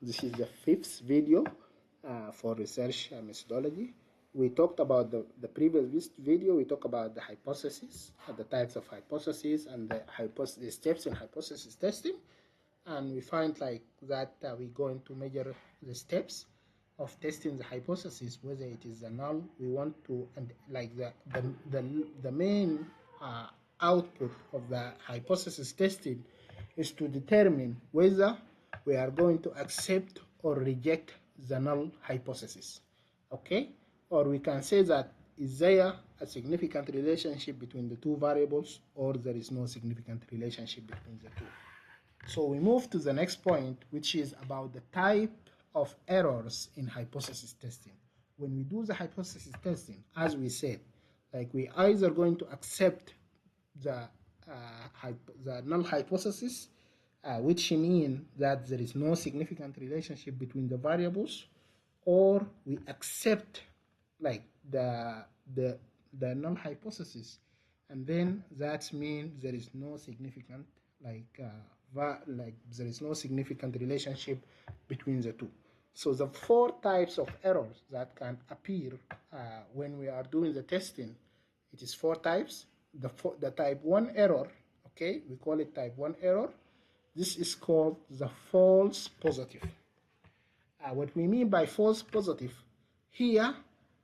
This is the fifth video for research methodology. We talked about the previous video. We talked about the hypothesis, the types of hypotheses, and the steps in hypothesis testing. And we find like that we're going to measure the steps of testing the hypothesis, whether it is a null. We want to, and like the main output of the hypothesis testing is to determine whether we are going to accept or reject the null hypothesis. Okay? Or we can say that is there a significant relationship between the two variables, or there is no significant relationship between the two. So we move to the next point, which is about the type of errors in hypothesis testing. When we do the hypothesis testing, as we said, like we either going to accept the null hypothesis, which means that there is no significant relationship between the variables, or we accept like the null hypothesis, and then that means there is no significant there is no significant relationship between the two. So the four types of errors that can appear when we are doing the testing, it is four types. The type 1 error, okay, we call it type 1 error. This is called the false positive. What we mean by false positive, here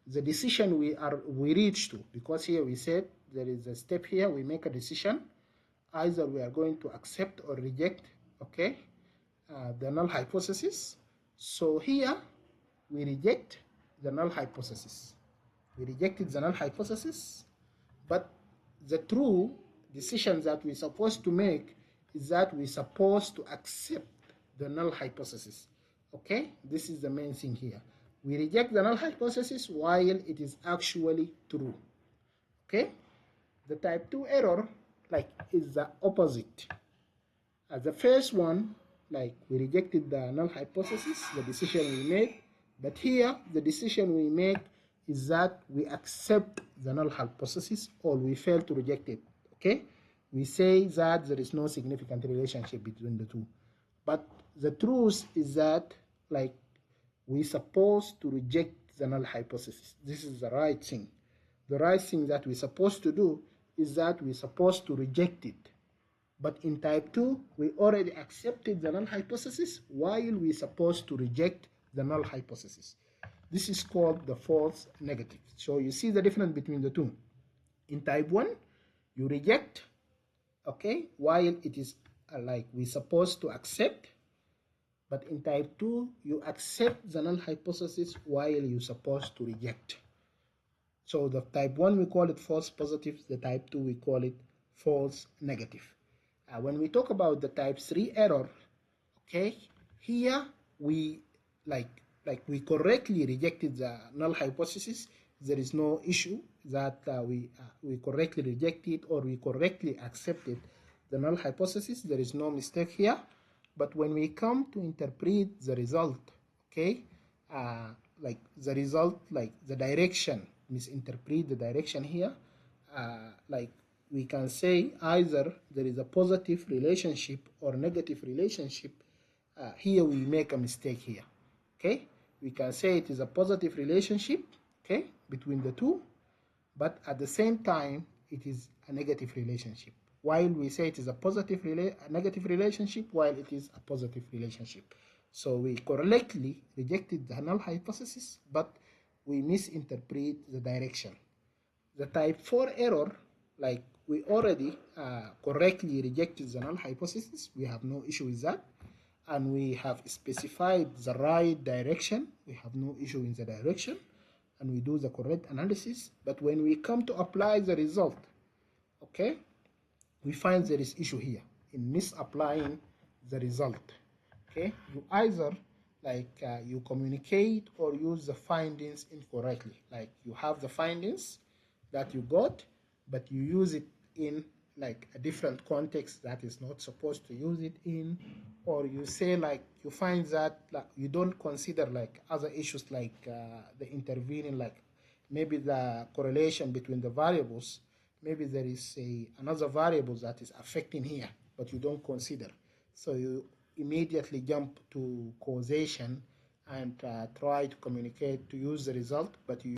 the decision we reach to, because here we said there is a step here, we make a decision, either we are going to accept or reject, okay, the null hypothesis. So here we reject the null hypothesis. We rejected the null hypothesis, but the true decision that we're supposed to make is that we're supposed to accept the null hypothesis. Okay, this is the main thing here. We reject the null hypothesis while it is actually true. Okay, the type 2 error like is the opposite. The first one, like we rejected the null hypothesis, the decision we made, but here the decision we make is that we accept the null hypothesis or we fail to reject it. Okay, we say that there is no significant relationship between the two, but the truth is that like we're supposed to reject the null hypothesis. This is the right thing. The right thing that we're supposed to do is that we're supposed to reject it. But in type 2, we already accepted the null hypothesis while we're supposed to reject the null hypothesis. This is called the false negative. So you see the difference between the two. In type 1, you reject, okay, while it is like we're supposed to accept. But in type 2, you accept the null hypothesis while you're supposed to reject. So the type 1, we call it false positive. The type 2, we call it false negative. When we talk about the type 3 error, okay, here we we correctly rejected the null hypothesis. There is no issue that we correctly rejected or we correctly accepted the null hypothesis. There is no mistake here. But when we come to interpret the result, okay, like the result, like the direction, misinterpret the direction here, like we can say either there is a positive relationship or negative relationship. Here we make a mistake here, okay. We can say it is a positive relationship, okay, between the two, but at the same time it is a negative relationship. While we say it is a negative relationship, while it is a positive relationship. So we correctly rejected the null hypothesis, but we misinterpret the direction. The type 4 error, like we already correctly rejected the null hypothesis, we have no issue with that, and we have specified the right direction, we have no issue in the direction, and we do the correct analysis. But when we come to apply the result, okay, we find there is issue here in misapplying the result. Okay, you either you communicate or use the findings incorrectly. Like you have the findings that you got, but you use it in like a different context that is not supposed to use it in, or you say like you find that like, you don't consider like other issues like the intervening, like maybe the correlation between the variables. Maybe there is another variable that is affecting here, but you don't consider. So immediately jump to causation and try to communicate to use the result, but you